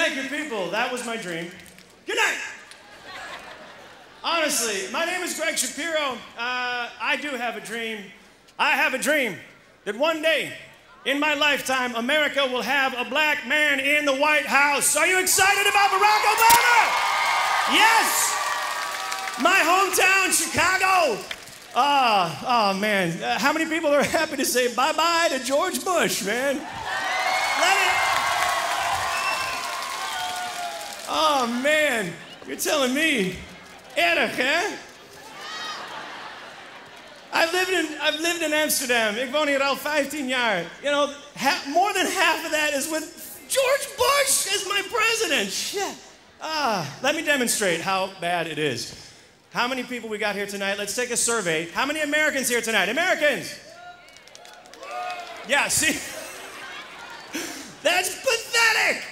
Thank you, people. That was my dream. Good night. Honestly, my name is Greg Shapiro. I do have a dream. I have a dream that one day in my lifetime, America will have a black man in the White House. Are you excited about Barack Obama? Yes. My hometown, Chicago. Oh man. How many people are happy to say bye-bye to George Bush, man? Oh man, you're telling me. Erg, hè? I've lived in Amsterdam. Ik woon hier al 15 jaar. You know, more than half of that is with George Bush as my president. Shit. Let me demonstrate how bad it is. How many people we got here tonight? Let's take a survey. How many Americans here tonight? Americans? Yeah, see? That's pathetic.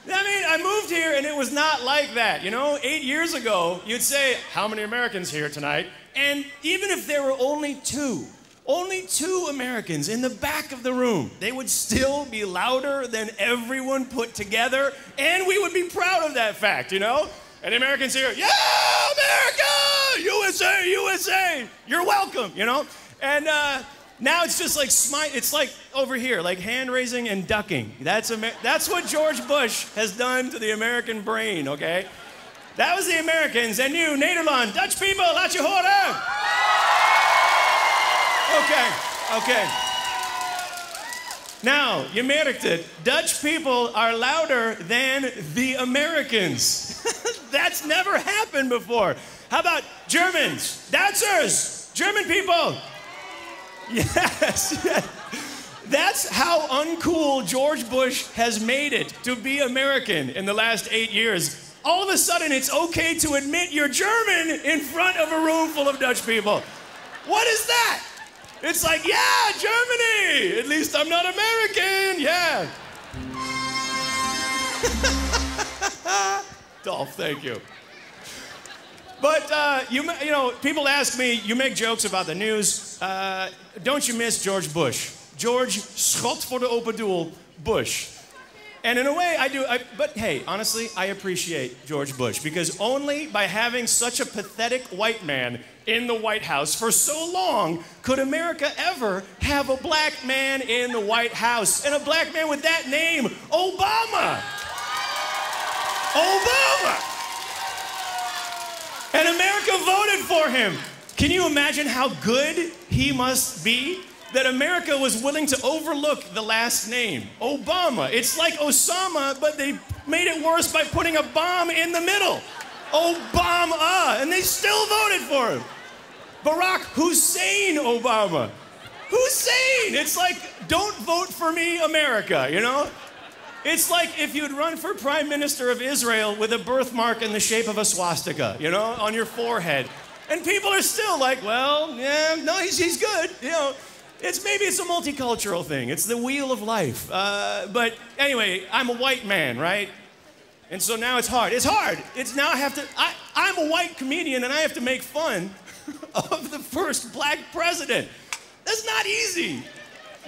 I mean, I moved here and it was not like that, you know? 8 years ago, you'd say, how many Americans here tonight? And even if there were only two Americans in the back of the room, they would still be louder than everyone put together, and we would be proud of that fact, you know? And the Americans here, yeah, America, USA, USA, you're welcome, you know? And now it's just like it's like over here, like hand raising and ducking. That's what George Bush has done to the American brain, okay? That was the Americans, and you, Nederland, Dutch people, laat je horen. Okay. Now, you merkt it. Dutch people are louder than the Americans. That's never happened before. How about Germans? Duitsers! German people! Yes. That's how uncool George Bush has made it to be American in the last 8 years. All of a sudden, it's okay to admit you're German in front of a room full of Dutch people. What is that? It's like, yeah, Germany! At least I'm not American, yeah. Dolph, thank you. But, you know, people ask me, you make jokes about the news. Don't you miss George Bush? George, schot voor de open doel, Bush. And in a way, I do. But hey, honestly, I appreciate George Bush because only by having such a pathetic white man in the White House for so long could America ever have a black man in the White House. And a black man with that name, Obama. Obama. And America voted for him. Can you imagine how good he must be? That America was willing to overlook the last name, Obama. It's like Osama, but they made it worse by putting a bomb in the middle. Obama, and they still voted for him. Barack Hussein Obama. Hussein! It's like, don't vote for me, America, you know? It's like if you'd run for Prime Minister of Israel with a birthmark in the shape of a swastika, you know, on your forehead. And people are still like, well, yeah, no, he's good, you know. Maybe it's a multicultural thing. It's the wheel of life. But anyway, I'm a white man, right? And so now it's hard. It's hard. It's now I'm a white comedian and I have to make fun of the first black president. That's not easy.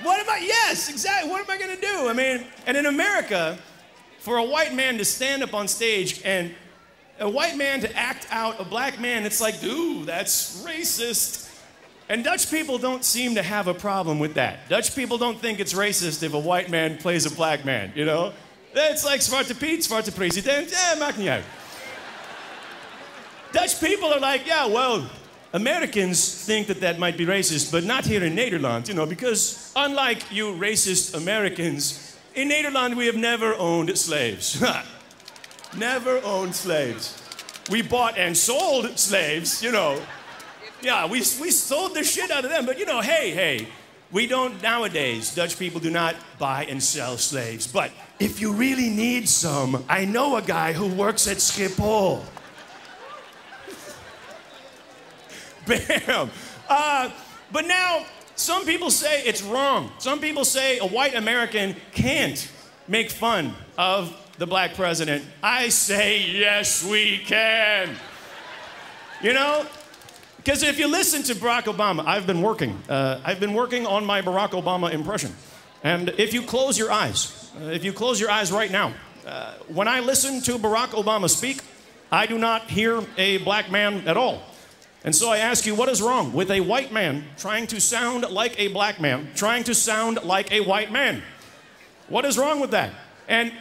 Yes, exactly. What am I gonna do? I mean, and in America, for a white man to stand up on stage and a white man to act out a black man, it's like, dude, that's racist. And Dutch people don't seem to have a problem with that. Dutch people don't think it's racist if a white man plays a black man, you know? It's like Zwarte Piet, Zwarte President, maakt niet uit. Dutch people are like, yeah, well, Americans think that might be racist, but not here in Nederland, you know, because unlike you racist Americans, in Nederland we have never owned slaves. Never owned slaves. We bought and sold slaves, you know. Yeah, we sold the shit out of them, but you know, hey, we don't nowadays. Dutch people do not buy and sell slaves. But if you really need some, I know a guy who works at Schiphol. Bam. But now, some people say it's wrong. Some people say a white American can't make fun of the black president. I say, yes, we can. You know? Because if you listen to Barack Obama, I've been working on my Barack Obama impression. And if you close your eyes right now, When I listen to Barack Obama speak, I do not hear a black man at all. And so I ask you, what is wrong with a white man trying to sound like a black man, trying to sound like a white man? What is wrong with that? And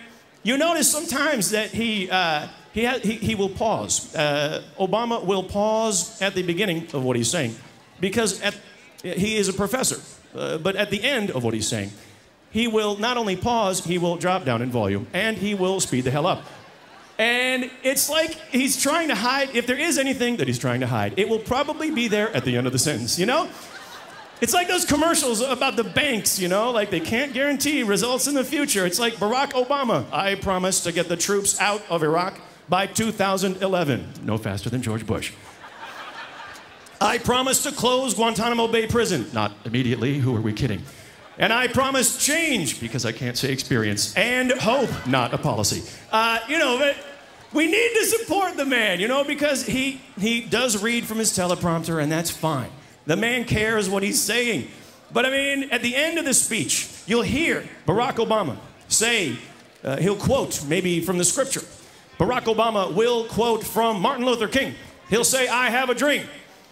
you notice sometimes that he will pause. Obama will pause at the beginning of what he's saying because he is a professor. But at the end of what he's saying, he will not only pause, he will drop down in volume, and he will speed the hell up. And it's like he's trying to hide, if there is anything that he's trying to hide, it will probably be there at the end of the sentence, you know? It's like those commercials about the banks, you know? Like they can't guarantee results in the future. It's like Barack Obama, I promise to get the troops out of Iraq by 2011. No faster than George Bush. I promise to close Guantanamo Bay Prison. Not immediately, who are we kidding? And I promise change, because I can't say experience, and hope, not a policy. You know, but we need to support the man, you know, because he does read from his teleprompter, and that's fine. The man cares what he's saying. But I mean, at the end of the speech, you'll hear Barack Obama say, he'll quote maybe from the scripture. Barack Obama will quote from Martin Luther King. He'll say, I have a dream.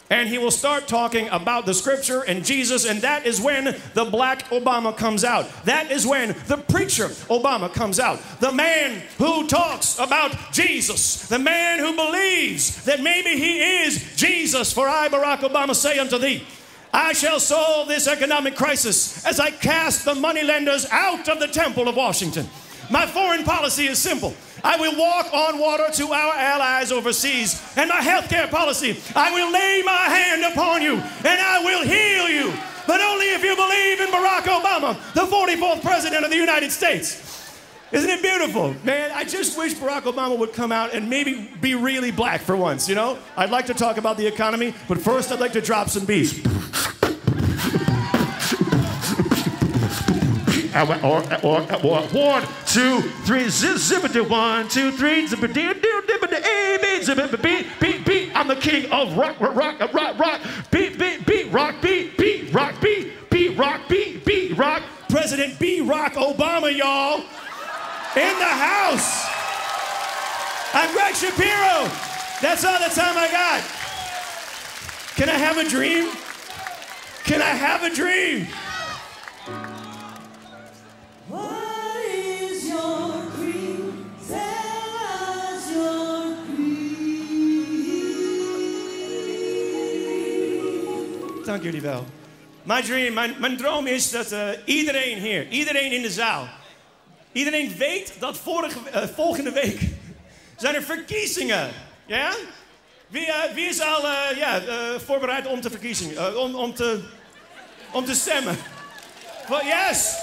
And he will start talking about the scripture and Jesus, and that is when the black Obama comes out. That is when the preacher Obama comes out. The man who talks about Jesus. The man who believes that maybe he is Jesus. For I, Barack Obama, say unto thee, I shall solve this economic crisis as I cast the moneylenders out of the temple of Washington. My foreign policy is simple. I will walk on water to our allies overseas. And my healthcare policy, I will lay my hand upon you and I will heal you. But only if you believe in Barack Obama, the 44th president of the United States. Isn't it beautiful? Man, I just wish Barack Obama would come out and maybe be really black for once, you know? I'd like to talk about the economy, but first I'd like to drop some beats. 1, 2, 3, zippity, 1, 2, 3, zippity, A, B, zippity, beat, beat. I'm the king of rock, beat, rock, beat, rock, beat, rock. President B. Rock Obama, y'all, in the house. I'm Greg Shapiro. That's all the time I got. Can I have a dream? Can I have a dream? Dank jullie wel. Mijn droom is dat iedereen hier, iedereen in de zaal, iedereen weet dat volgende week zijn er verkiezingen. Ja? Wie is al voorbereid om te verkiezingen, om te stemmen? Well, yes.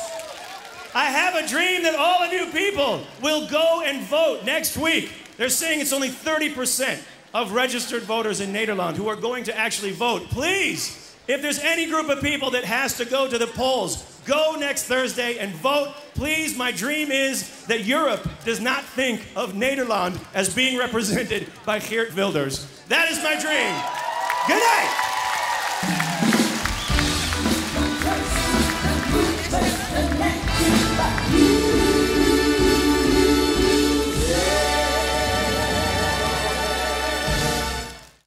I have a dream that all of you people will go and vote next week. They're saying it's only 30% of registered voters in Nederland who are going to actually vote. Please. If there's any group of people that has to go to the polls, go next Thursday and vote. Please, my dream is that Europe does not think of Nederland as being represented by Geert Wilders. That is my dream. Good night.